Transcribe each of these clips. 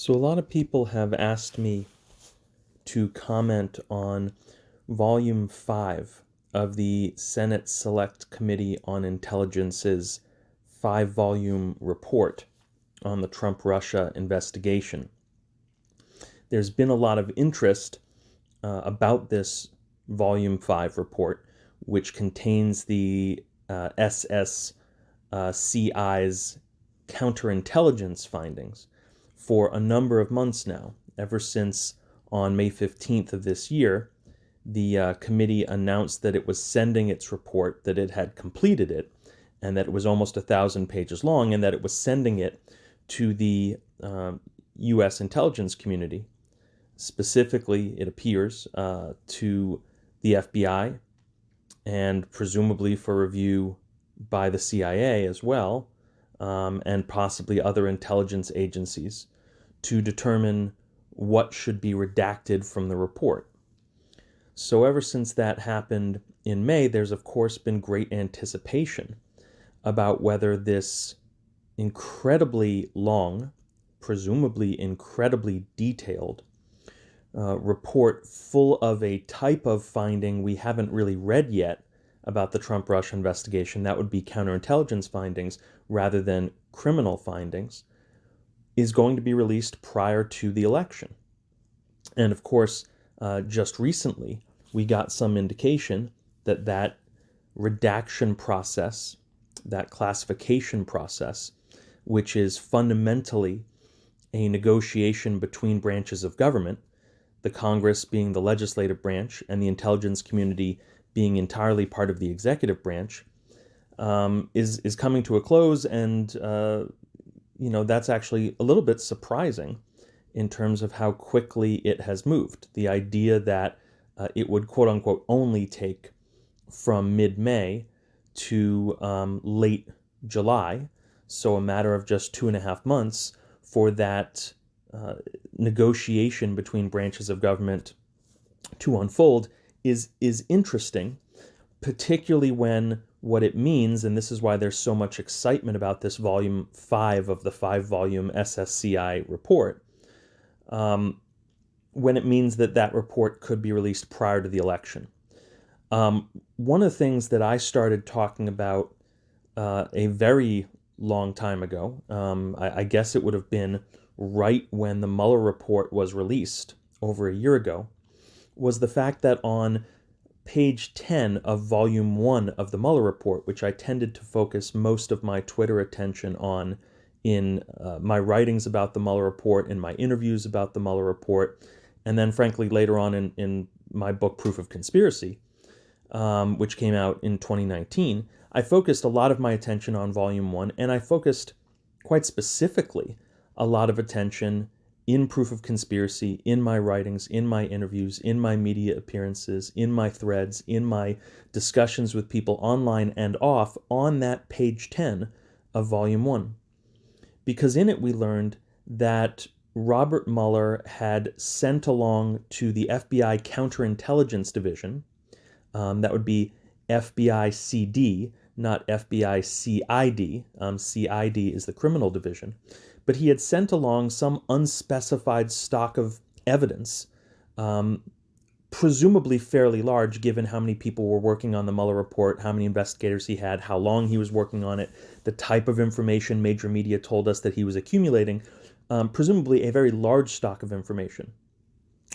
So a lot of people have asked me to comment on Volume 5 of the Senate Select Committee on Intelligence's 5-volume report on the Trump-Russia investigation. There's been a lot of interest about this Volume 5 report, which contains the SSCI's counterintelligence findings for a number of months now, ever since on May 15th of this year, the committee announced that it was sending its report, that it had completed it, and that it was almost 1,000 pages long, and that it was sending it to the U.S. intelligence community, specifically, it appears, to the FBI, and presumably for review by the CIA as well, and possibly other intelligence agencies, to determine what should be redacted from the report. So ever since that happened in May, there's of course been great anticipation about whether this incredibly long, presumably incredibly detailed report full of a type of finding we haven't really read yet about the Trump-Russia investigation, that would be counterintelligence findings rather than criminal findings, is going to be released prior to the election. And of course, just recently, we got some indication that that redaction process, that classification process, which is fundamentally a negotiation between branches of government, the Congress being the legislative branch and the intelligence community being entirely part of the executive branch, is coming to a close, and that's actually a little bit surprising in terms of how quickly it has moved. The idea that it would, quote unquote, only take from mid-May to late July, so a matter of just 2.5 months for that negotiation between branches of government to unfold is interesting, particularly when what it means, and this is why there's so much excitement about this Volume 5 of the 5-volume SSCI report, when it means that that report could be released prior to the election. One of the things that I started talking about a very long time ago, I guess it would have been right when the Mueller report was released over a year ago, was the fact that on page 10 of Volume 1 of the Mueller Report, which I tended to focus most of my Twitter attention on in my writings about the Mueller Report, in my interviews about the Mueller Report, and then frankly later on in my book Proof of Conspiracy, which came out in 2019, I focused a lot of my attention on Volume 1, and I focused quite specifically a lot of attention in Proof of Conspiracy, in my writings, in my interviews, in my media appearances, in my threads, in my discussions with people online and off on that page 10 of Volume 1. Because in it we learned that Robert Mueller had sent along to the FBI Counterintelligence Division, that would be FBI CD, not FBI CID. CID is the criminal division. But he had sent along some unspecified stock of evidence, presumably fairly large given how many people were working on the Mueller report, how many investigators he had, how long he was working on it, the type of information major media told us that he was accumulating. Presumably a very large stock of information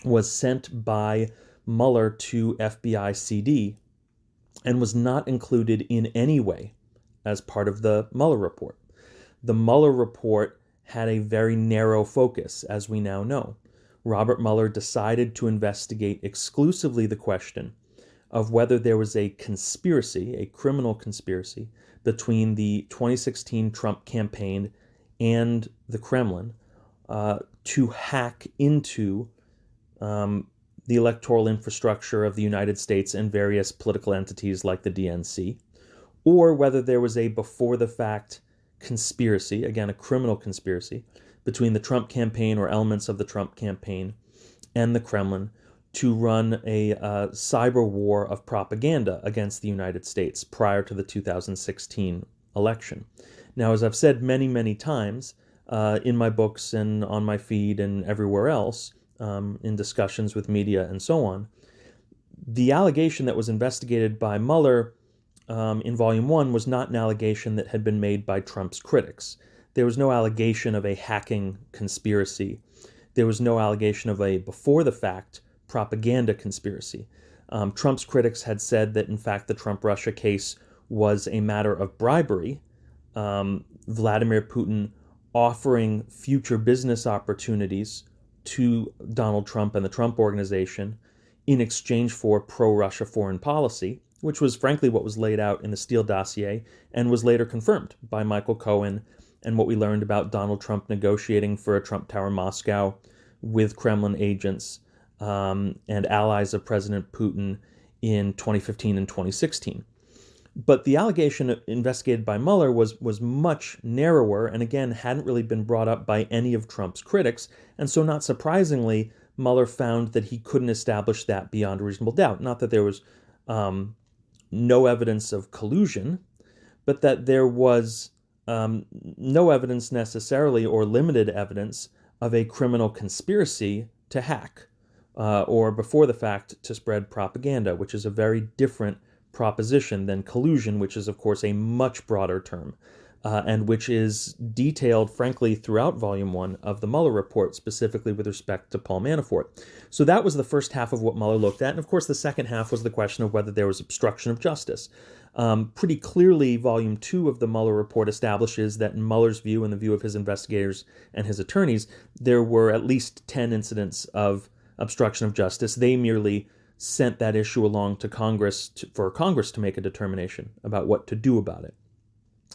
was sent by Mueller to FBI CD and was not included in any way as part of the Mueller report. The Mueller report had a very narrow focus, as we now know. Robert Mueller decided to investigate exclusively the question of whether there was a conspiracy, a criminal conspiracy, between the 2016 Trump campaign and the Kremlin to hack into the electoral infrastructure of the United States and various political entities like the DNC, or whether there was a before-the-fact conspiracy, again, a criminal conspiracy, between the Trump campaign or elements of the Trump campaign and the Kremlin to run a cyber war of propaganda against the United States prior to the 2016 election. Now, as I've said many, many times, in my books and on my feed and everywhere else, in discussions with media and so on. The allegation that was investigated by Mueller in Volume 1 was not an allegation that had been made by Trump's critics. There was no allegation of a hacking conspiracy. There was no allegation of a before-the-fact propaganda conspiracy. Trump's critics had said that, in fact, the Trump-Russia case was a matter of bribery, Vladimir Putin offering future business opportunities to Donald Trump and the Trump Organization in exchange for pro-Russia foreign policy, which was frankly what was laid out in the Steele dossier and was later confirmed by Michael Cohen, and what we learned about Donald Trump negotiating for a Trump Tower Moscow with Kremlin agents and allies of President Putin in 2015 and 2016. But the allegation investigated by Mueller was much narrower, and again, hadn't really been brought up by any of Trump's critics, and so not surprisingly, Mueller found that he couldn't establish that beyond a reasonable doubt. Not that there was no evidence of collusion, but that there was no evidence necessarily, or limited evidence, of a criminal conspiracy to hack, or before the fact to spread propaganda, which is a very different proposition than collusion, which is, of course, a much broader term, and which is detailed, frankly, throughout Volume 1 of the Mueller Report, specifically with respect to Paul Manafort. So that was the first half of what Mueller looked at, and of course the second half was the question of whether there was obstruction of justice. Pretty clearly, Volume 2 of the Mueller Report establishes that in Mueller's view and the view of his investigators and his attorneys, there were at least 10 incidents of obstruction of justice. They merely sent that issue along to Congress for Congress to make a determination about what to do about it.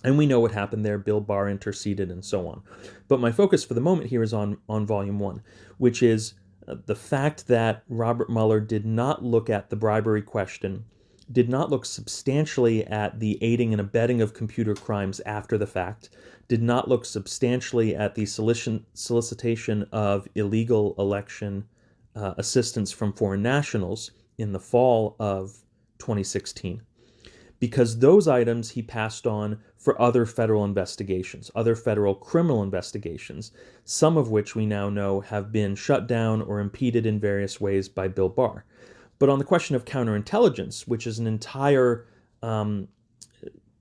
And we know what happened there. Bill Barr interceded and so on. But my focus for the moment here is on Volume 1, which is the fact that Robert Mueller did not look at the bribery question, did not look substantially at the aiding and abetting of computer crimes after the fact, did not look substantially at the solicitation of illegal election assistance from foreign nationals in the fall of 2016, because those items he passed on for other federal investigations, other federal criminal investigations, some of which we now know have been shut down or impeded in various ways by Bill Barr. But on the question of counterintelligence, which is an entire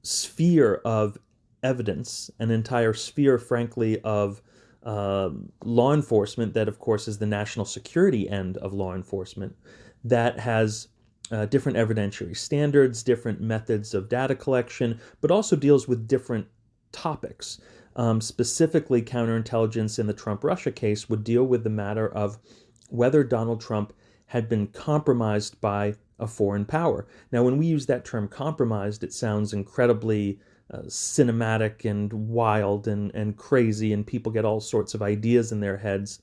sphere of evidence, an entire sphere, frankly, of law enforcement that, of course, is the national security end of law enforcement, that has different evidentiary standards, different methods of data collection, but also deals with different topics. Specifically, counterintelligence in the Trump-Russia case would deal with the matter of whether Donald Trump had been compromised by a foreign power. Now, when we use that term compromised, it sounds incredibly cinematic and wild and crazy, and people get all sorts of ideas in their heads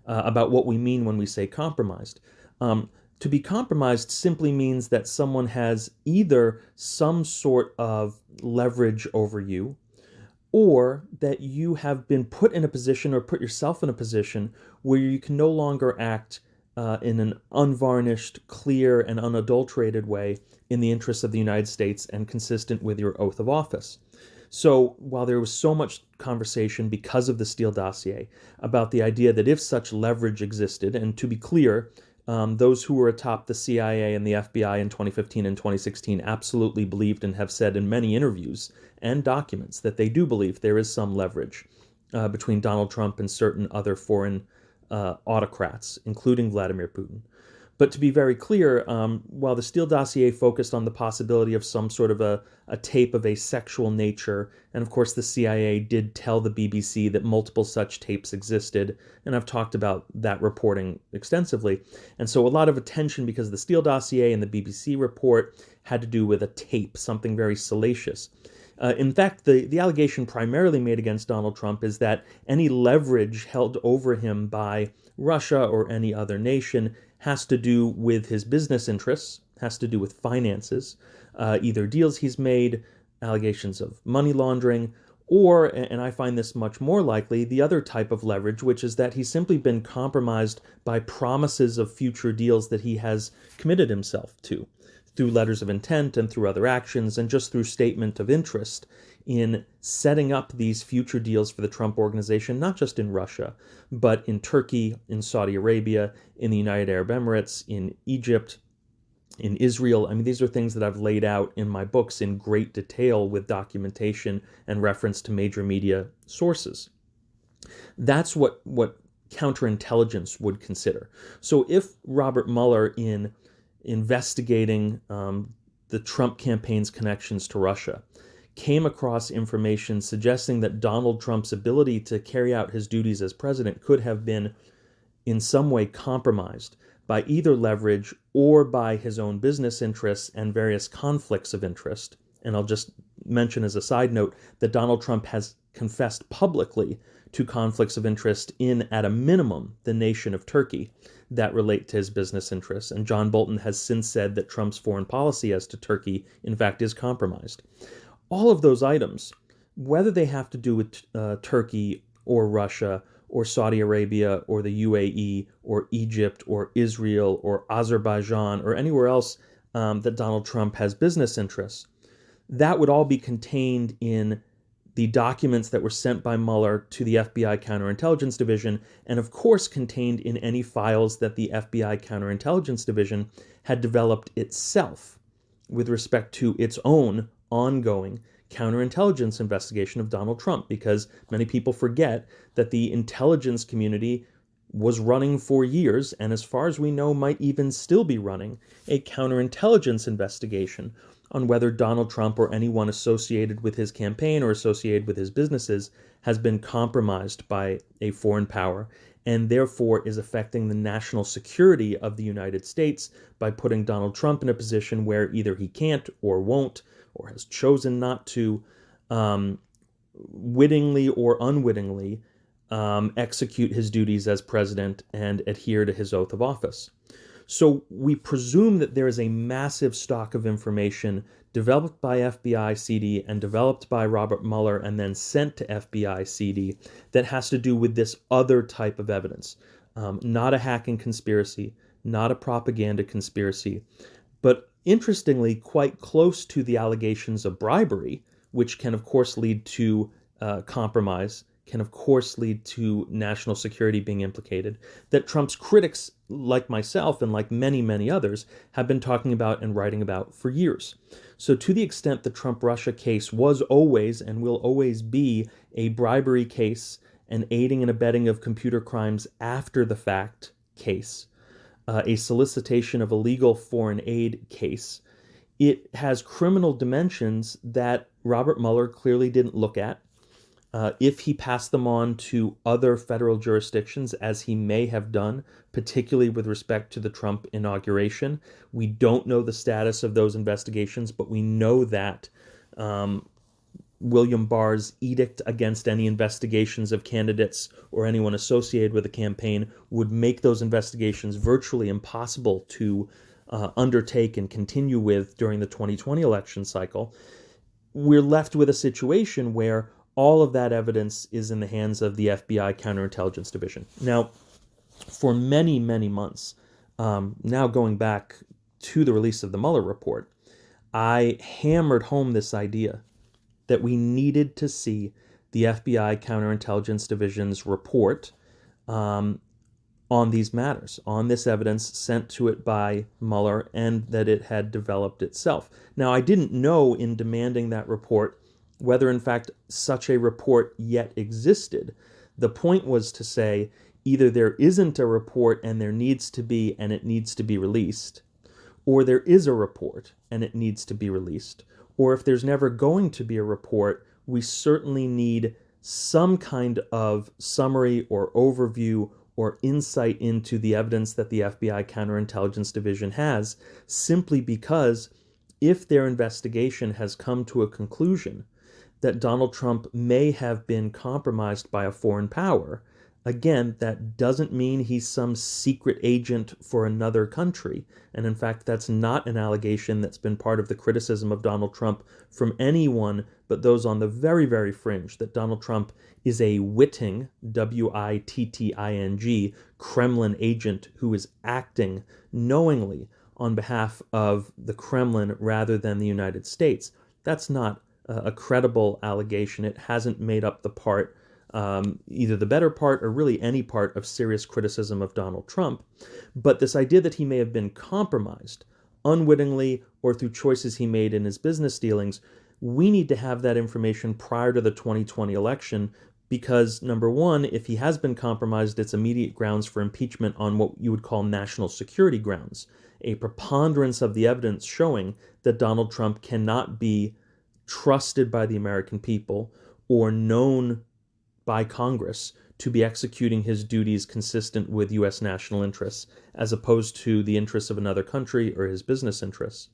about what we mean when we say compromised. To be compromised simply means that someone has either some sort of leverage over you, or that you have been put in a position or put yourself in a position where you can no longer act in an unvarnished, clear, and unadulterated way in the interests of the United States and consistent with your oath of office. So while there was so much conversation because of the Steele dossier about the idea that if such leverage existed, and to be clear, those who were atop the CIA and the FBI in 2015 and 2016 absolutely believed and have said in many interviews and documents that they do believe there is some leverage between Donald Trump and certain other foreign autocrats, including Vladimir Putin. But to be very clear, while the Steele dossier focused on the possibility of some sort of a tape of a sexual nature, and of course the CIA did tell the BBC that multiple such tapes existed, and I've talked about that reporting extensively, and so a lot of attention because the Steele dossier and the BBC report had to do with a tape, something very salacious. In fact, the allegation primarily made against Donald Trump is that any leverage held over him by Russia or any other nation has to do with his business interests, has to do with finances, either deals he's made, allegations of money laundering, or, and I find this much more likely, the other type of leverage, which is that he's simply been compromised by promises of future deals that he has committed himself to. through letters of intent and through other actions and just through statement of interest in setting up these future deals for the Trump organization, not just in Russia, but in Turkey, in Saudi Arabia, in the United Arab Emirates, in Egypt, in Israel. I mean, these are things that I've laid out in my books in great detail with documentation and reference to major media sources. That's what counterintelligence would consider. So if Robert Mueller, in investigating the Trump campaign's connections to Russia, came across information suggesting that Donald Trump's ability to carry out his duties as president could have been in some way compromised by either leverage or by his own business interests and various conflicts of interest. And I'll just mention as a side note that Donald Trump has confessed publicly to conflicts of interest in, at a minimum, the nation of Turkey that relate to his business interests. And John Bolton has since said that Trump's foreign policy as to Turkey, in fact, is compromised. All of those items, whether they have to do with Turkey or Russia or Saudi Arabia or the UAE or Egypt or Israel or Azerbaijan or anywhere else that Donald Trump has business interests, that would all be contained in the documents that were sent by Mueller to the FBI Counterintelligence Division, and of course contained in any files that the FBI Counterintelligence Division had developed itself with respect to its own ongoing counterintelligence investigation of Donald Trump, because many people forget that the intelligence community was running for years, and as far as we know, might even still be running, a counterintelligence investigation on whether Donald Trump or anyone associated with his campaign or associated with his businesses has been compromised by a foreign power, and therefore is affecting the national security of the United States by putting Donald Trump in a position where either he can't or won't, or has chosen not to, wittingly or unwittingly, execute his duties as president and adhere to his oath of office. So we presume that there is a massive stock of information developed by FBI CD and developed by Robert Mueller and then sent to FBI CD that has to do with this other type of evidence. Not a hacking conspiracy, not a propaganda conspiracy, but interestingly, quite close to the allegations of bribery, which can, of course, lead to compromise, can, of course, lead to national security being implicated, that Trump's critics, like myself and like many, many others, have been talking about and writing about for years. So to the extent the Trump-Russia case was always and will always be a bribery case, an aiding and abetting of computer crimes after the fact case, a solicitation of illegal foreign aid case, it has criminal dimensions that Robert Mueller clearly didn't look at. If he passed them on to other federal jurisdictions, as he may have done, particularly with respect to the Trump inauguration, we don't know the status of those investigations, but we know that William Barr's edict against any investigations of candidates or anyone associated with the campaign would make those investigations virtually impossible to undertake and continue with during the 2020 election cycle. We're left with a situation where all of that evidence is in the hands of the FBI Counterintelligence Division. Now, for many, many months, now going back to the release of the Mueller Report, I hammered home this idea that we needed to see the FBI Counterintelligence Division's report on these matters, on this evidence sent to it by Mueller, and that it had developed itself. Now, I didn't know in demanding that report whether in fact such a report yet existed. The point was to say either there isn't a report and there needs to be, and it needs to be released, or there is a report and it needs to be released. Or if there's never going to be a report, we certainly need some kind of summary or overview or insight into the evidence that the FBI Counterintelligence Division has, simply because if their investigation has come to a conclusion that Donald Trump may have been compromised by a foreign power, again, that doesn't mean he's some secret agent for another country. And in fact, that's not an allegation that's been part of the criticism of Donald Trump from anyone but those on the very, very fringe, that Donald Trump is a witting, W-I-T-T-I-N-G, Kremlin agent who is acting knowingly on behalf of the Kremlin rather than the United States. That's not a credible allegation. It hasn't made up the part, either the better part or really any part of serious criticism of Donald Trump. But this idea that he may have been compromised unwittingly or through choices he made in his business dealings, we need to have that information prior to the 2020 election because, number one, if he has been compromised, it's immediate grounds for impeachment on what you would call national security grounds, a preponderance of the evidence showing that Donald Trump cannot be trusted by the American people or known by Congress to be executing his duties consistent with U.S. national interests, as opposed to the interests of another country or his business interests.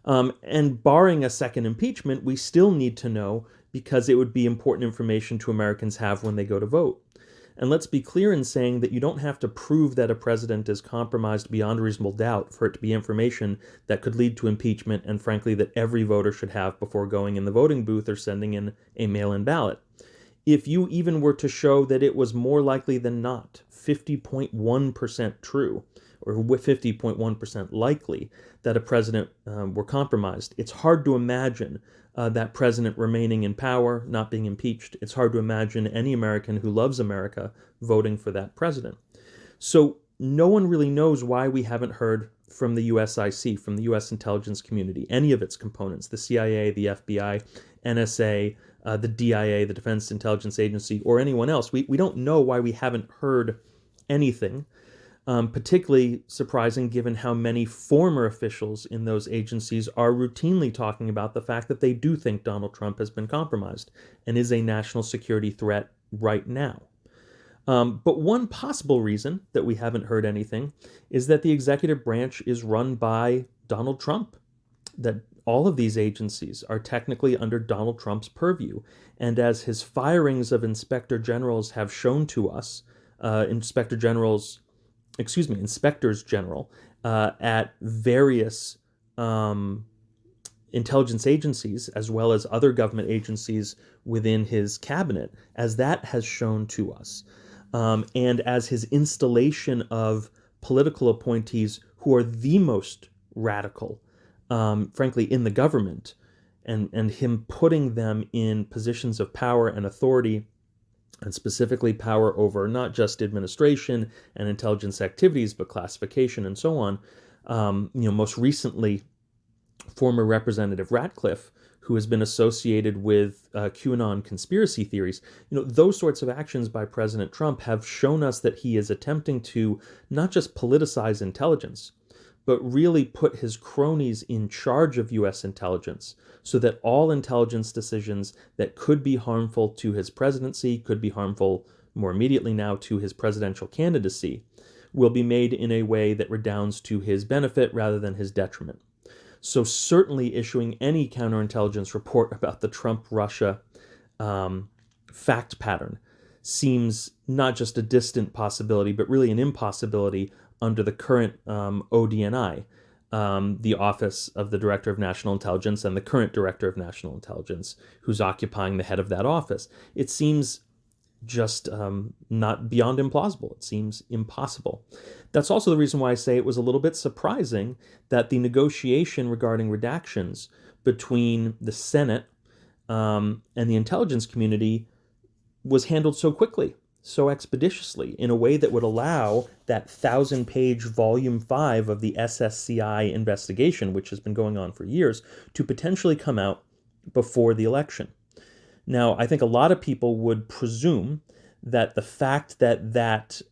And barring a second impeachment, we still need to know because it would be important information to Americans have when they go to vote. And let's be clear in saying that you don't have to prove that a president is compromised beyond reasonable doubt for it to be information that could lead to impeachment and, frankly, that every voter should have before going in the voting booth or sending in a mail-in ballot. If you even were to show that it was more likely than not, 50.1% true, or 50.1% likely that a president were compromised, it's hard to imagine that president remaining in power, not being impeached. It's hard to imagine any American who loves America voting for that president. So no one really knows why we haven't heard from the USIC, from the U.S. intelligence community, any of its components, the CIA, the FBI, NSA, the DIA, the Defense Intelligence Agency, or anyone else. We don't know why we haven't heard anything, particularly surprising given how many former officials in those agencies are routinely talking about the fact that they do think Donald Trump has been compromised and is a national security threat right now. But one possible reason that we haven't heard anything is that the executive branch is run by Donald Trump, that all of these agencies are technically under Donald Trump's purview. And as his firings of inspector generals have shown to us, inspectors general at various intelligence agencies, as well as other government agencies within his cabinet, as that has shown to us. And as his installation of political appointees who are the most radical, frankly, in the government, and him putting them in positions of power and authority, and specifically power over not just administration and intelligence activities, but classification and so on. Most recently, former Representative Ratcliffe, who has been associated with QAnon conspiracy theories. Those sorts of actions by President Trump have shown us that he is attempting to not just politicize intelligence, but really put his cronies in charge of U.S. intelligence so that all intelligence decisions that could be harmful to his presidency, could be harmful more immediately now to his presidential candidacy, will be made in a way that redounds to his benefit rather than his detriment. So certainly issuing any counterintelligence report about the TrumpRussia fact pattern seems not just a distant possibility, but really an impossibility under the current ODNI, the Office of the Director of National Intelligence, and the current Director of National Intelligence, who's occupying the head of that office. It seems just not beyond implausible. It seems impossible. That's also the reason why I say it was a little bit surprising that the negotiation regarding redactions between the Senate and the intelligence community was handled so quickly, so expeditiously, in a way that would allow that 1,000-page Volume 5 of the SSCI investigation, which has been going on for years, to potentially come out before the election. Now, I think a lot of people would presume that the fact that that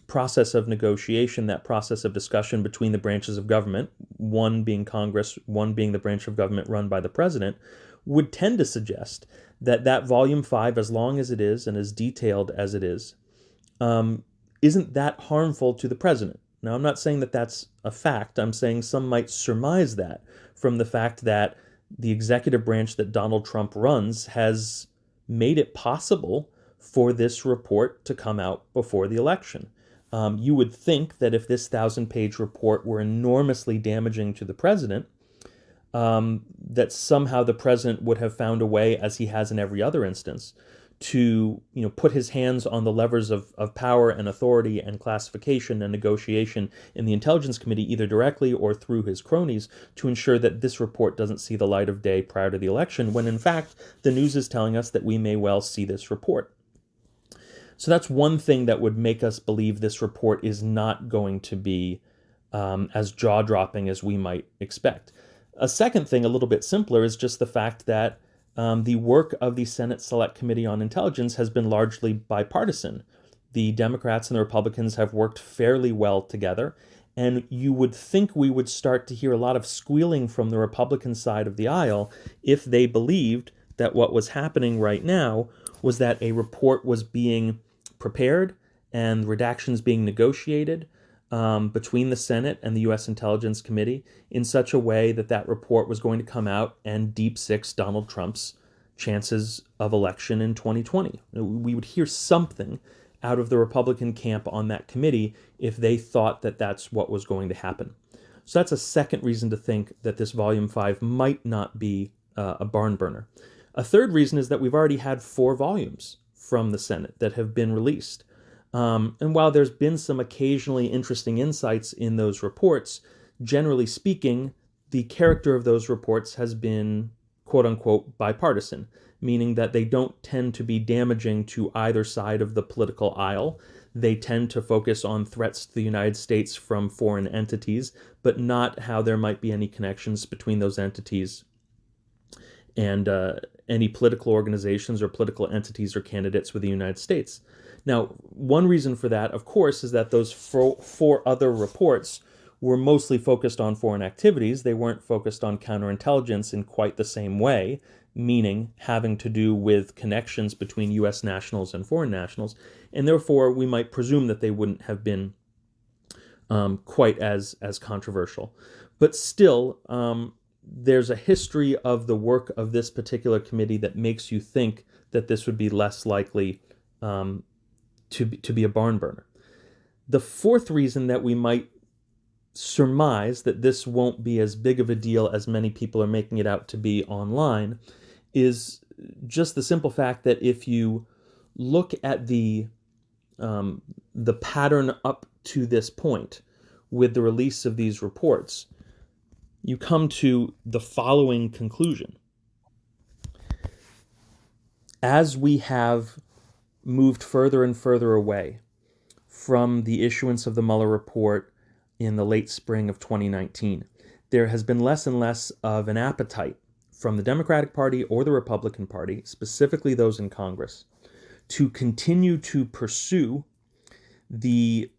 process of negotiation, that process of discussion between the branches of government, one being Congress, one being the branch of government run by the president, would tend to suggest that that Volume 5, as long as it is and as detailed as it is, isn't that harmful to the president. Now, I'm not saying that that's a fact. I'm saying some might surmise that from the fact that the executive branch that Donald Trump runs has made it possible for this report to come out before the election. You would think that if this 1,000-page report were enormously damaging to the president, that somehow the president would have found a way, as he has in every other instance, to put his hands on the levers of power and authority and classification and negotiation in the Intelligence Committee, either directly or through his cronies, to ensure that this report doesn't see the light of day prior to the election, when in fact the news is telling us that we may well see this report. So that's one thing that would make us believe this report is not going to be as jaw-dropping as we might expect. A second thing, a little bit simpler, is just the fact that the work of the Senate Select Committee on Intelligence has been largely bipartisan. The Democrats and the Republicans have worked fairly well together, and you would think we would start to hear a lot of squealing from the Republican side of the aisle if they believed that what was happening right now was that a report was being prepared and redactions being negotiated between the Senate and the U.S. Intelligence Committee in such a way that that report was going to come out and deep six Donald Trump's chances of election in 2020. We would hear something out of the Republican camp on that committee if they thought that that's what was going to happen. So that's a second reason to think that this Volume 5 might not be a barn burner. A third reason is that we've already had 4 volumes from the Senate that have been released. And while there's been some occasionally interesting insights in those reports, generally speaking, the character of those reports has been quote-unquote bipartisan, meaning that they don't tend to be damaging to either side of the political aisle. They tend to focus on threats to the United States from foreign entities, but not how there might be any connections between those entities and any political organizations or political entities or candidates with the United States. Now, one reason for that, of course, is that those 4 other reports were mostly focused on foreign activities. They weren't focused on counterintelligence in quite the same way, meaning having to do with connections between U.S. nationals and foreign nationals, and therefore we might presume that they wouldn't have been quite as controversial. But still, there's a history of the work of this particular committee that makes you think that this would be less likely to be a barn burner. The fourth reason that we might surmise that this won't be as big of a deal as many people are making it out to be online is just the simple fact that if you look at the pattern up to this point with the release of these reports, you come to the following conclusion. As we have moved further and further away from the issuance of the Mueller Report in the late spring of 2019, there has been less and less of an appetite from the Democratic Party or the Republican Party, specifically those in Congress, to continue to pursue the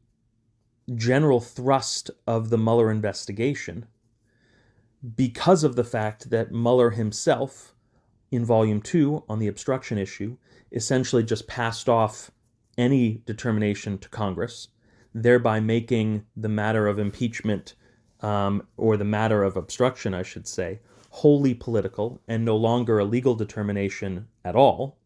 general thrust of the Mueller investigation because of the fact that Mueller himself, in Volume 2 on the obstruction issue, essentially just passed off any determination to Congress, thereby making the matter of impeachment, or the matter of obstruction, I should say, wholly political and no longer a legal determination at all.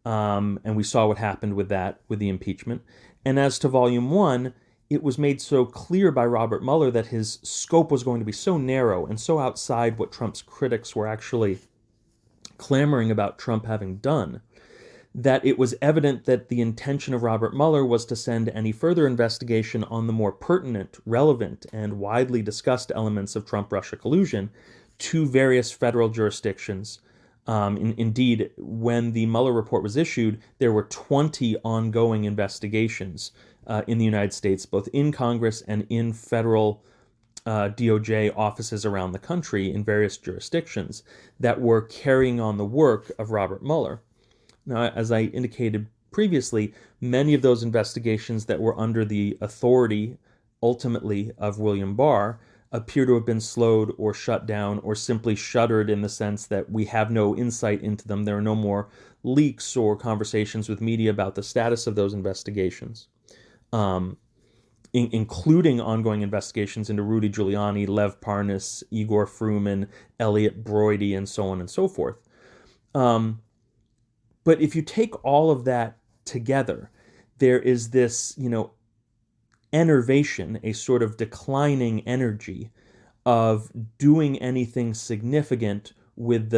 And we saw what happened with that, with the impeachment. And as to Volume 1, it was made so clear by Robert Mueller that his scope was going to be so narrow and so outside what Trump's critics were actually clamoring about Trump having done, that it was evident that the intention of Robert Mueller was to send any further investigation on the more pertinent, relevant, and widely discussed elements of Trump-Russia collusion to various federal jurisdictions. Indeed, when the Mueller report was issued, there were 20 ongoing investigations in the United States, both in Congress and in federal DOJ offices around the country in various jurisdictions that were carrying on the work of Robert Mueller. Now, as I indicated previously, many of those investigations that were under the authority, ultimately, of William Barr appear to have been slowed or shut down or simply shuttered in the sense that we have no insight into them. There are no more leaks or conversations with media about the status of those investigations, including ongoing investigations into Rudy Giuliani, Lev Parnas, Igor Fruman, Elliot Broidy, and so on and so forth. But if you take all of that together, there is this, enervation, a sort of declining energy of doing anything significant with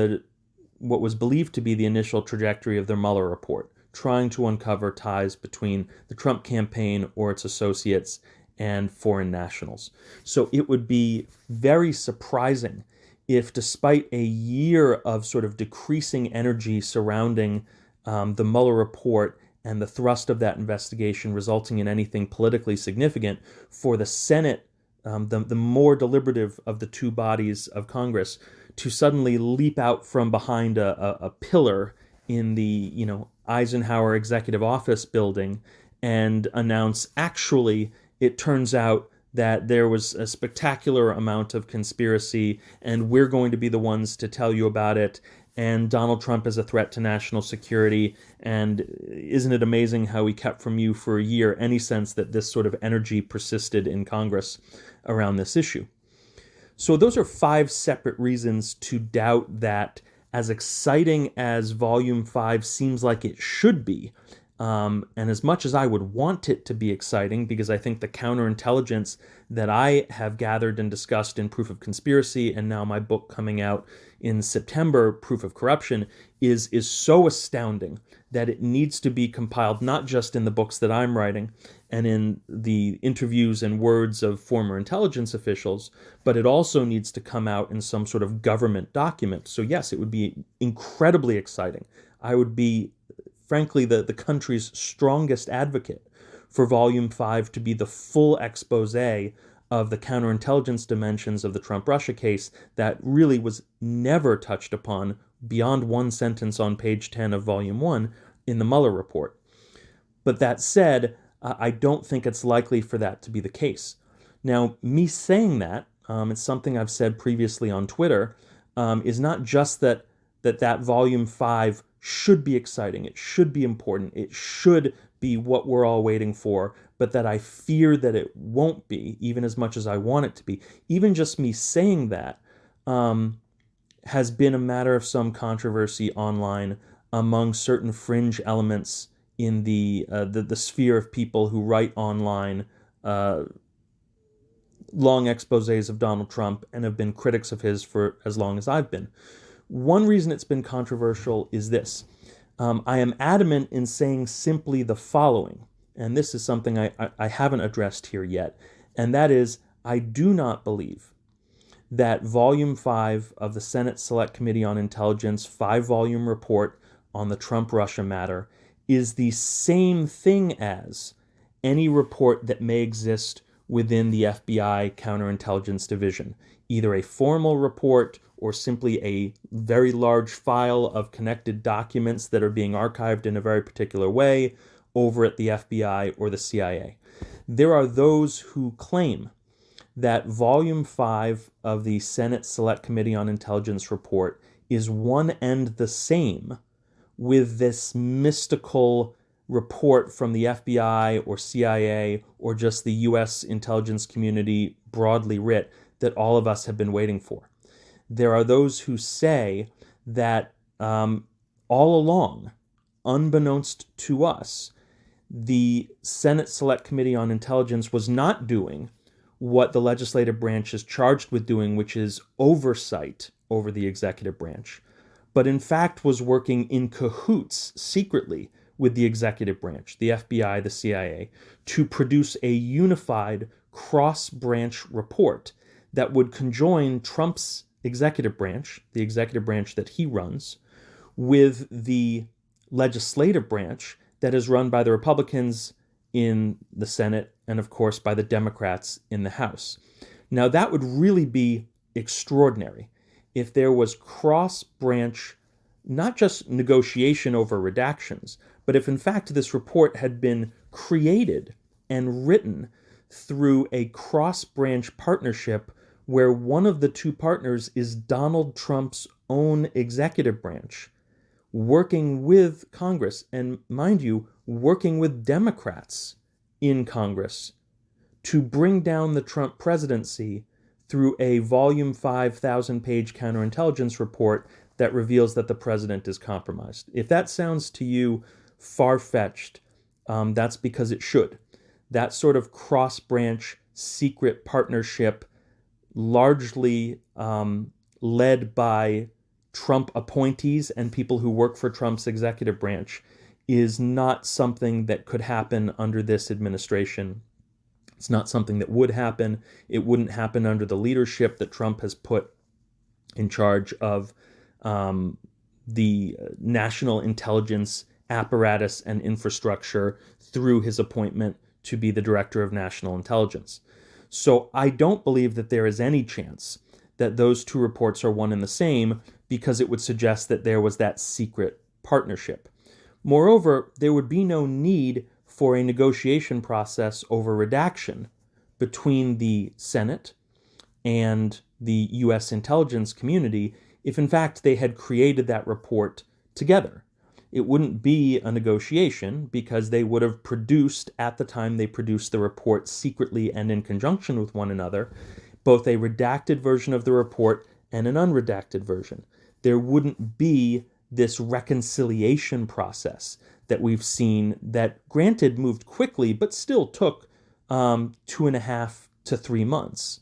what was believed to be the initial trajectory of the Mueller report, trying to uncover ties between the Trump campaign or its associates and foreign nationals. So it would be very surprising if, despite a year of sort of decreasing energy surrounding the Mueller report and the thrust of that investigation resulting in anything politically significant, for the Senate, the more deliberative of the two bodies of Congress, to suddenly leap out from behind a pillar in the Eisenhower Executive Office building and announce, actually, it turns out that there was a spectacular amount of conspiracy, and we're going to be the ones to tell you about it, and Donald Trump is a threat to national security, and isn't it amazing how we kept from you for a year any sense that this sort of energy persisted in Congress around this issue. So those are 5 separate reasons to doubt that, as exciting as Volume 5 seems like it should be, and as much as I would want it to be exciting, because I think the counterintelligence that I have gathered and discussed in Proof of Conspiracy, and now my book coming out in September, Proof of Corruption, is so astounding that it needs to be compiled not just in the books that I'm writing and in the interviews and words of former intelligence officials, but it also needs to come out in some sort of government document. So yes, it would be incredibly exciting. I would be, frankly, the country's strongest advocate for Volume 5 to be the full expose of the counterintelligence dimensions of the Trump-Russia case that really was never touched upon beyond one sentence on page 10 of Volume 1 in the Mueller Report. But that said, I don't think it's likely for that to be the case. Now, me saying that, it's something I've said previously on Twitter, is not just that Volume 5 should be exciting, it should be important, it should be what we're all waiting for, but that I fear that it won't be, even as much as I want it to be. Even just me saying that has been a matter of some controversy online among certain fringe elements in the sphere of people who write online long exposés of Donald Trump and have been critics of his for as long as I've been. One reason it's been controversial is this. I am adamant in saying simply the following, and this is something I haven't addressed here yet, and that is, I do not believe that Volume 5 of the Senate Select Committee on Intelligence 5-volume report on the Trump-Russia matter is the same thing as any report that may exist within the FBI counterintelligence division, either a formal report or simply a very large file of connected documents that are being archived in a very particular way over at the FBI or the CIA. There are those who claim that Volume 5 of the Senate Select Committee on Intelligence report is one and the same with this mystical report from the FBI or CIA or just the U.S. intelligence community broadly writ that all of us have been waiting for. There are those who say that all along, unbeknownst to us, the Senate Select Committee on Intelligence was not doing what the legislative branch is charged with doing, which is oversight over the executive branch, but in fact was working in cahoots secretly with the executive branch, the FBI, the CIA, to produce a unified cross-branch report that would conjoin Trump's executive branch, the executive branch that he runs, with the legislative branch that is run by the Republicans in the Senate and, of course, by the Democrats in the House. Now, that would really be extraordinary if there was cross-branch, not just negotiation over redactions, but if, in fact, this report had been created and written through a cross-branch partnership where one of the two partners is Donald Trump's own executive branch, working with Congress, and mind you, working with Democrats in Congress to bring down the Trump presidency through a Volume 5 1,000-page counterintelligence report that reveals that the president is compromised. If that sounds to you far-fetched, that's because it should. That sort of cross-branch secret partnership, largely led by Trump appointees and people who work for Trump's executive branch, is not something that could happen under this administration. It's not something that would happen. It wouldn't happen under the leadership that Trump has put in charge of the national intelligence apparatus and infrastructure through his appointment to be the director of national intelligence. So I don't believe that there is any chance that those two reports are one and the same, because it would suggest that there was that secret partnership. Moreover, there would be no need for a negotiation process over redaction between the Senate and the U.S. intelligence community if, in fact, they had created that report together. It wouldn't be a negotiation, because they would have produced, at the time they produced the report secretly and in conjunction with one another, both a redacted version of the report and an unredacted version. There wouldn't be this reconciliation process that we've seen that, granted, moved quickly, but still took 2.5 to 3 months.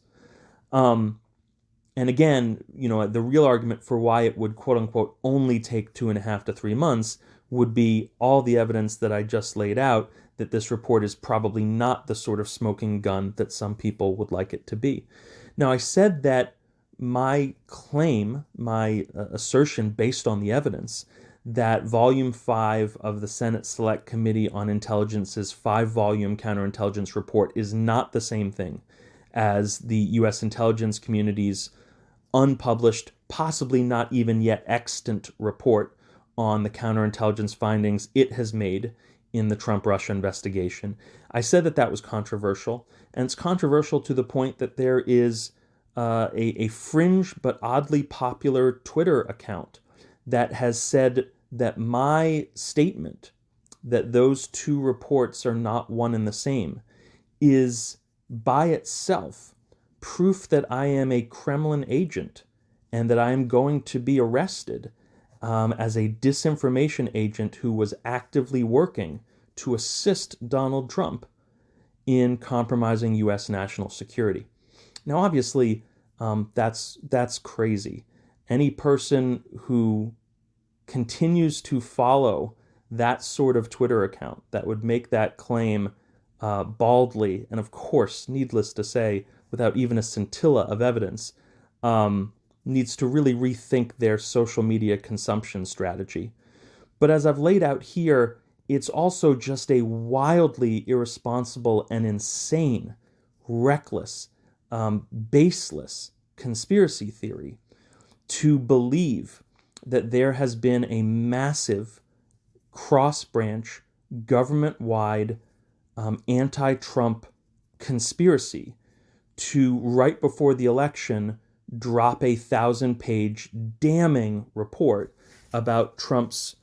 And again, the real argument for why it would, quote unquote, only take 2.5 to 3 months would be all the evidence that I just laid out, that this report is probably not the sort of smoking gun that some people would like it to be. Now, I said that my claim, my assertion based on the evidence, that Volume 5 of the Senate Select Committee on Intelligence's 5-volume counterintelligence report is not the same thing as the U.S. intelligence community's unpublished, possibly not even yet extant report on the counterintelligence findings it has made in the Trump-Russia investigation. I said that was controversial, and it's controversial to the point that there is a fringe but oddly popular Twitter account that has said that my statement that those two reports are not one and the same is by itself proof that I am a Kremlin agent and that I am going to be arrested as a disinformation agent who was actively working to assist Donald Trump in compromising U.S. national security. Now, obviously, that's crazy. Any person who continues to follow that sort of Twitter account that would make that claim baldly, and of course, needless to say, without even a scintilla of evidence, needs to really rethink their social media consumption strategy. But as I've laid out here, it's also just a wildly irresponsible and insane, reckless, baseless conspiracy theory to believe that there has been a massive cross-branch, government-wide anti-Trump conspiracy to, right before the election, drop a 1,000-page damning report about Trump's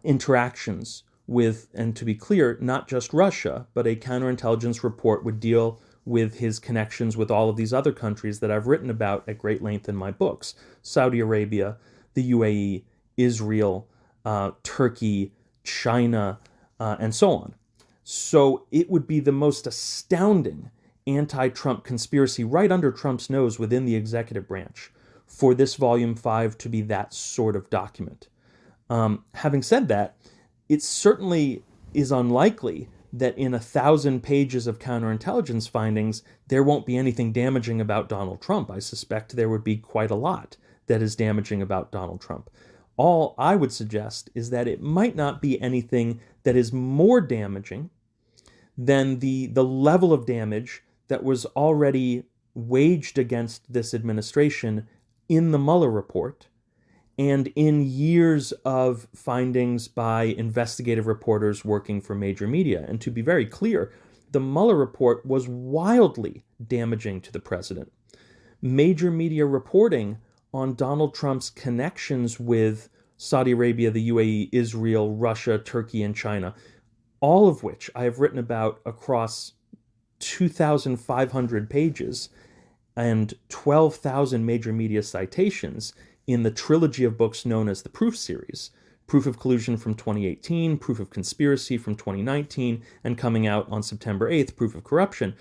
interactions with, and to be clear, not just Russia, but a counterintelligence report would deal with his connections with all of these other countries that I've written about at great length in my books: Saudi Arabia, the UAE, Israel, Turkey, China, and so on. So it would be the most astounding anti-Trump conspiracy right under Trump's nose within the executive branch for this Volume 5 to be that sort of document. Having said that, it certainly is unlikely that in 1,000 pages of counterintelligence findings, there won't be anything damaging about Donald Trump. I suspect there would be quite a lot that is damaging about Donald Trump. All I would suggest is that it might not be anything that is more damaging than the level of damage that was already waged against this administration in the Mueller Report and in years of findings by investigative reporters working for major media. And to be very clear, the Mueller Report was wildly damaging to the president. Major media reporting on Donald Trump's connections with Saudi Arabia, the UAE, Israel, Russia, Turkey, and China, all of which I have written about across 2,500 pages and 12,000 major media citations in the trilogy of books known as the Proof series: Proof of Collusion from 2018, Proof of Conspiracy from 2019, and coming out on September 8th, Proof of Corruption.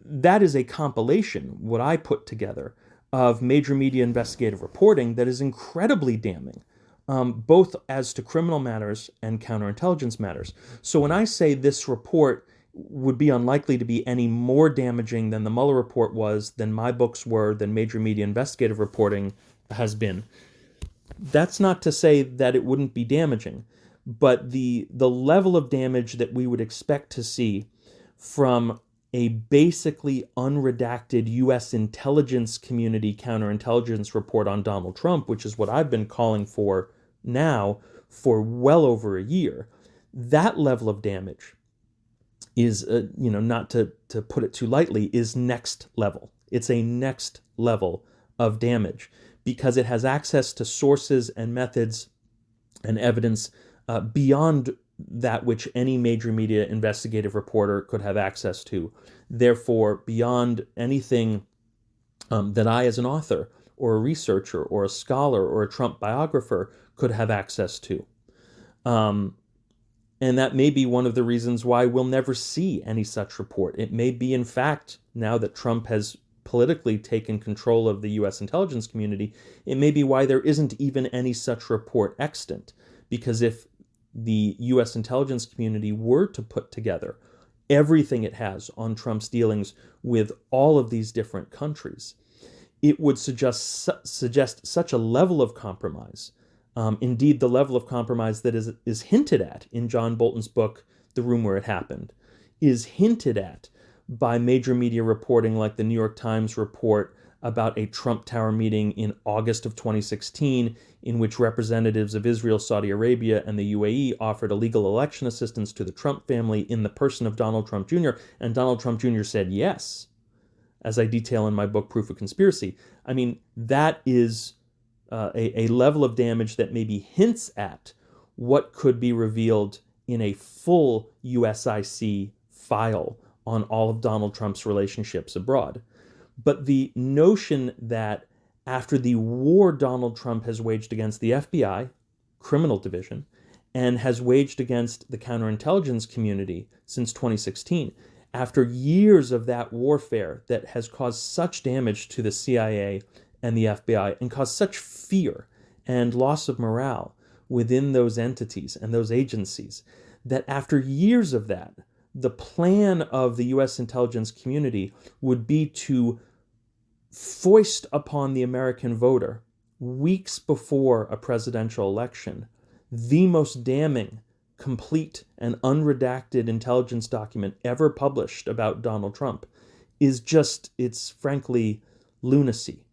That is a compilation, what I put together, of major media investigative reporting that is incredibly damning both as to criminal matters and counterintelligence matters. So when I say this report would be unlikely to be any more damaging than the Mueller report was, than my books were, than major media investigative reporting has been, that's not to say that it wouldn't be damaging, but the level of damage that we would expect to see from a basically unredacted U.S. intelligence community counterintelligence report on Donald Trump, which is what I've been calling for now for well over a year, that level of damage is, not to put it too lightly, is next level. It's a next level of damage because it has access to sources and methods and evidence beyond that which any major media investigative reporter could have access to. Therefore, beyond anything that I, as an author or a researcher or a scholar or a Trump biographer, could have access to. And that may be one of the reasons why we'll never see any such report. It may be, in fact, now that Trump has politically taken control of the U.S. intelligence community, it may be why there isn't even any such report extant. Because if the U.S. intelligence community were to put together everything it has on Trump's dealings with all of these different countries, it would suggest such a level of compromise, indeed the level of compromise that is hinted at in John Bolton's book, The Room Where It Happened, is hinted at by major media reporting like the New York Times report about a Trump Tower meeting in August of 2016 in which representatives of Israel, Saudi Arabia, and the UAE offered illegal election assistance to the Trump family in the person of Donald Trump Jr., and Donald Trump Jr. said yes, as I detail in my book, Proof of Conspiracy. I mean, that is a level of damage that maybe hints at what could be revealed in a full USIC file on all of Donald Trump's relationships abroad. But the notion that after the war Donald Trump has waged against the FBI, criminal division, and has waged against the counterintelligence community since 2016, after years of that warfare that has caused such damage to the CIA and the FBI and caused such fear and loss of morale within those entities and those agencies, that after years of that, the plan of the U.S. intelligence community would be to foist upon the American voter, weeks before a presidential election, the most damning, complete, and unredacted intelligence document ever published about Donald Trump, is just, it's frankly lunacy.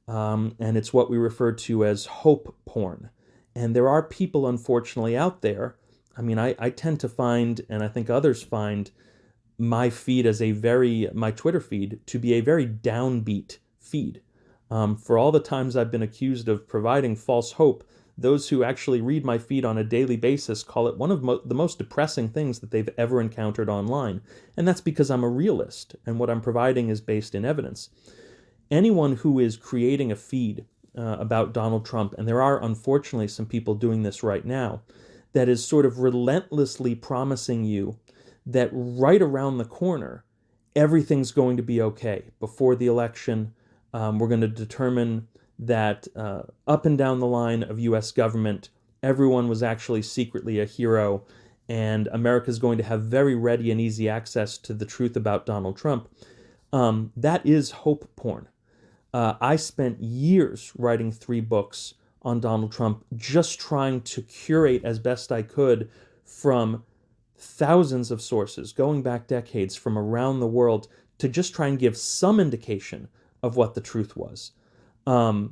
And it's what we refer to as hope porn. And there are people, unfortunately, out there. I mean, I tend to find, and I think others find, my Twitter feed to be a very downbeat feed. For all the times I've been accused of providing false hope, those who actually read my feed on a daily basis call it one of the most depressing things that they've ever encountered online. And that's because I'm a realist, and what I'm providing is based in evidence. Anyone who is creating a feed about Donald Trump, and there are unfortunately some people doing this right now, that is sort of relentlessly promising you that right around the corner, everything's going to be okay. Before the election, we're going to determine that up and down the line of U.S. government, everyone was actually secretly a hero, and America's going to have very ready and easy access to the truth about Donald Trump. That is hope porn. I spent years writing 3 books on Donald Trump, just trying to curate as best I could from thousands of sources, going back decades from around the world, to just try and give some indication of what the truth was. That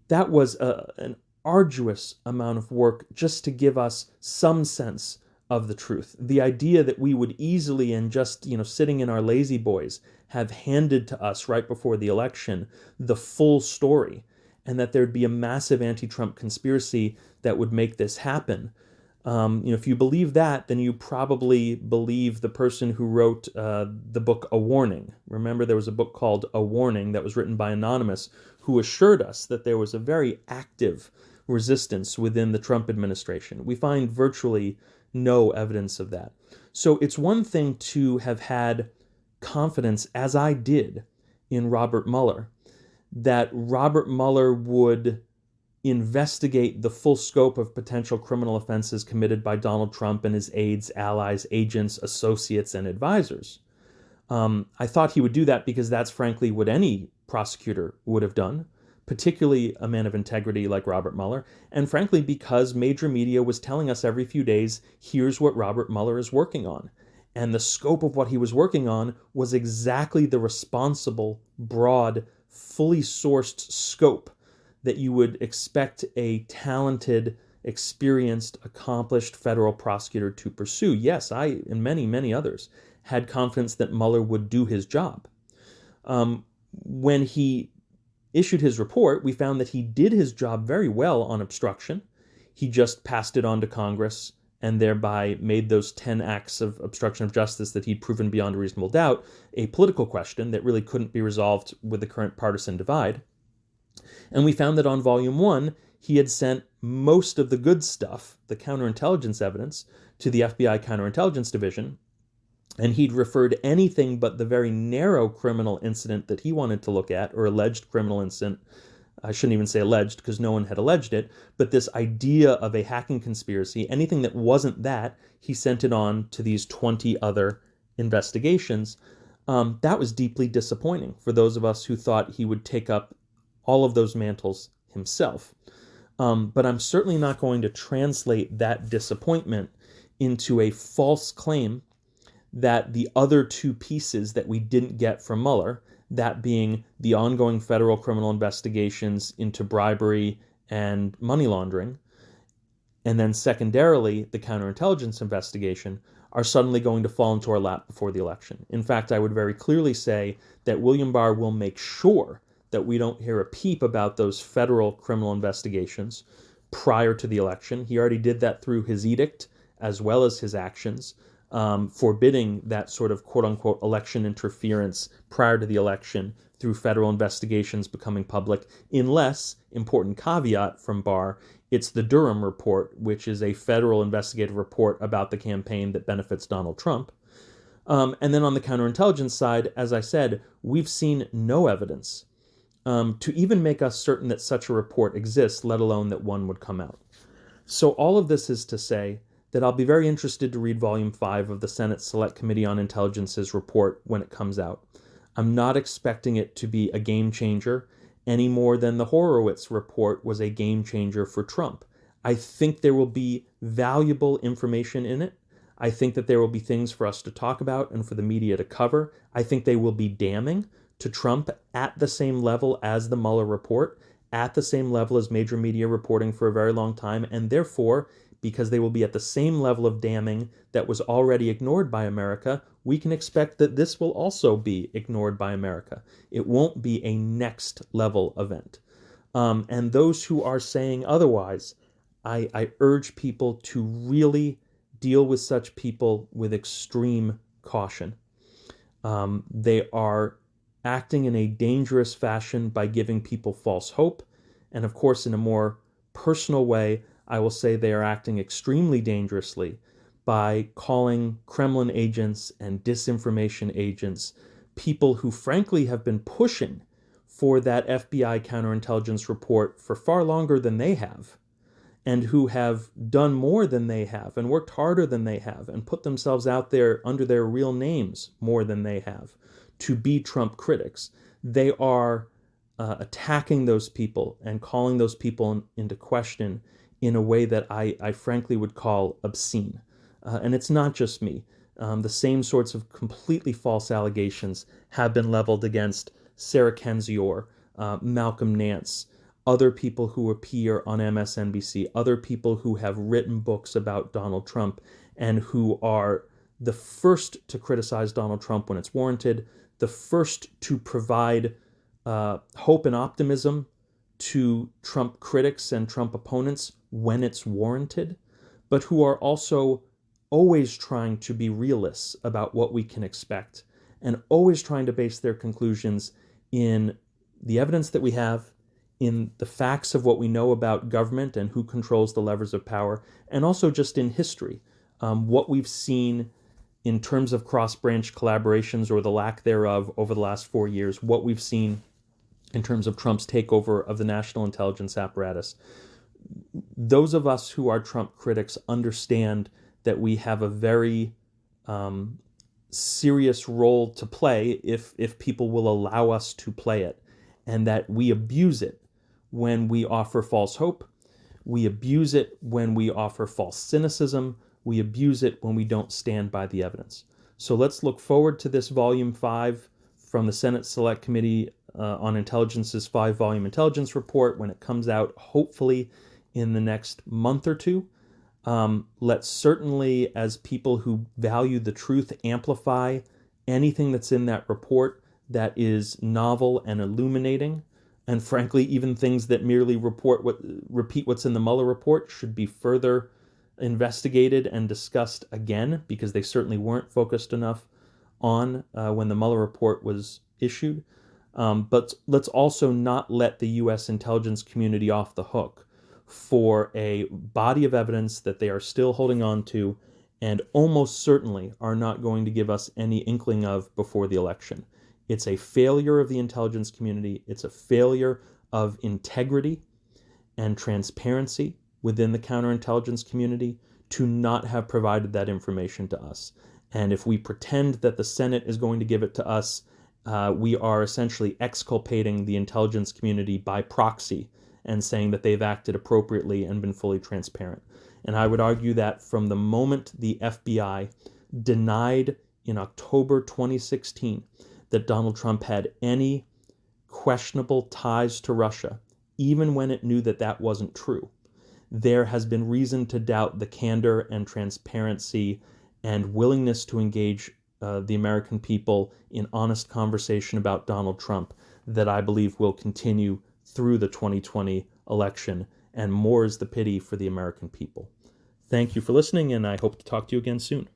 was an arduous amount of work just to give us some sense of the truth. The idea that we would easily, and just, sitting in our lazy boys, have handed to us right before the election the full story, and that there'd be a massive anti-Trump conspiracy that would make this happen. If you believe that, then you probably believe the person who wrote the book A Warning. Remember, there was a book called A Warning that was written by Anonymous, who assured us that there was a very active resistance within the Trump administration. We find virtually no evidence of that. So it's one thing to have had confidence, as I did, in Robert Mueller, that Robert Mueller would investigate the full scope of potential criminal offenses committed by Donald Trump and his aides, allies, agents, associates, and advisors. I thought he would do that because that's frankly what any prosecutor would have done, particularly a man of integrity like Robert Mueller, and frankly because major media was telling us every few days, here's what Robert Mueller is working on. And the scope of what he was working on was exactly the responsible, broad, fully sourced scope that you would expect a talented, experienced, accomplished federal prosecutor to pursue. Yes, I and many, many others had confidence that Mueller would do his job. When he issued his report, we found that he did his job very well on obstruction. He just passed it on to Congress and thereby made those 10 acts of obstruction of justice that he'd proven beyond a reasonable doubt a political question that really couldn't be resolved with the current partisan divide. And we found that on Volume 1, he had sent most of the good stuff, the counterintelligence evidence, to the FBI Counterintelligence Division, and he'd referred anything but the very narrow criminal incident that he wanted to look at, or alleged criminal incident. I shouldn't even say alleged because no one had alleged it, but this idea of a hacking conspiracy, anything that wasn't that, he sent it on to these 20 other investigations. That was deeply disappointing for those of us who thought he would take up all of those mantles himself. But I'm certainly not going to translate that disappointment into a false claim that the other two pieces that we didn't get from Mueller, that being the ongoing federal criminal investigations into bribery and money laundering, and then secondarily the counterintelligence investigation, are suddenly going to fall into our lap before the election. In fact, I would very clearly say that William Barr will make sure that we don't hear a peep about those federal criminal investigations prior to the election. He already did that through his edict as well as his actions, forbidding that sort of quote-unquote election interference prior to the election through federal investigations becoming public, unless, important caveat from Barr, it's the Durham Report, which is a federal investigative report about the campaign that benefits Donald Trump. And then on the counterintelligence side, as I said, we've seen no evidence to even make us certain that such a report exists, let alone that one would come out. So all of this is to say that I'll be very interested to read Volume 5 of the Senate Select Committee on Intelligence's report when it comes out. I'm not expecting it to be a game changer any more than the Horowitz report was a game changer for Trump. I think there will be valuable information in it. I think that there will be things for us to talk about and for the media to cover. I think they will be damning to Trump at the same level as the Mueller report, at the same level as major media reporting for a very long time, and therefore, because they will be at the same level of damning that was already ignored by America, we can expect that this will also be ignored by America. It won't be a next level event. And those who are saying otherwise, I urge people to really deal with such people with extreme caution. They are acting in a dangerous fashion by giving people false hope. And of course, in a more personal way, I will say they are acting extremely dangerously by calling Kremlin agents and disinformation agents people who frankly have been pushing for that FBI counterintelligence report for far longer than they have, and who have done more than they have and worked harder than they have and put themselves out there under their real names more than they have to be Trump critics. They are attacking those people and calling those people into question in a way that I frankly would call obscene. And it's not just me. The same sorts of completely false allegations have been leveled against Sarah Kendzior, Malcolm Nance, other people who appear on MSNBC, other people who have written books about Donald Trump and who are the first to criticize Donald Trump when it's warranted, the first to provide hope and optimism to Trump critics and Trump opponents when it's warranted, but who are also always trying to be realists about what we can expect and always trying to base their conclusions in the evidence that we have, in the facts of what we know about government and who controls the levers of power, and also just in history, what we've seen in terms of cross-branch collaborations or the lack thereof over the last 4 years, what we've seen in terms of Trump's takeover of the national intelligence apparatus. Those of us who are Trump critics understand that we have a very serious role to play if people will allow us to play it, and that we abuse it when we offer false hope. We abuse it when we offer false cynicism. We abuse it when we don't stand by the evidence. So let's look forward to this Volume 5 from the Senate Select Committee on Intelligence's 5-volume intelligence report when it comes out, hopefully in the next month or two. Let's certainly, as people who value the truth, amplify anything that's in that report that is novel and illuminating. And frankly, even things that merely repeat what's in the Mueller report should be further investigated and discussed again, because they certainly weren't focused enough on when the Mueller report was issued. But let's also not let the U.S. intelligence community off the hook for a body of evidence that they are still holding on to and almost certainly are not going to give us any inkling of before the election. It's a failure of the intelligence community. It's a failure of integrity and transparency within the counterintelligence community to not have provided that information to us. And if we pretend that the Senate is going to give it to us, we are essentially exculpating the intelligence community by proxy and saying that they've acted appropriately and been fully transparent. And I would argue that from the moment the FBI denied in October 2016 that Donald Trump had any questionable ties to Russia, even when it knew that that wasn't true, there has been reason to doubt the candor and transparency and willingness to engage the American people in honest conversation about Donald Trump that I believe will continue through the 2020 election, and more is the pity for the American people. Thank you for listening, and I hope to talk to you again soon.